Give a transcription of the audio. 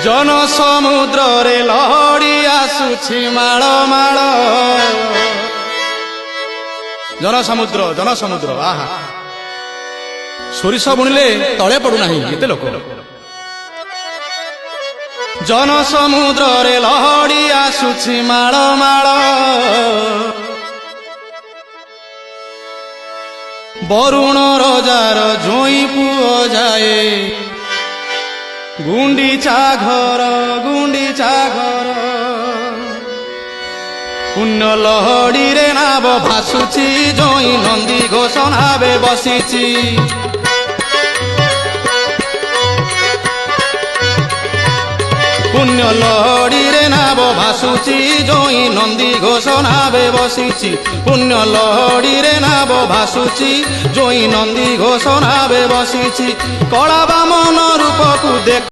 जन समुद्र रे लहड़ी आसुछि माळ माळ जन समुद्र आहा सोरिष बुणिले तले पड़ुना केते लोक जन समुद्र रे लहड़ी आसुछि माळ माळ बरुण रजार जोई पुओ जाए गुंडीचा घर पुण्य लहड़ी रे नाव भासुची जोई नंदी घोष नावे बसीची पुण्य लहड़ी रे नाव भासुची जोई नंदी घोष नावे बसीची पुण्य लहड़ी रे नाव भासुची जोई नंदी घोष नावे बसीची कला बामन रूप को देख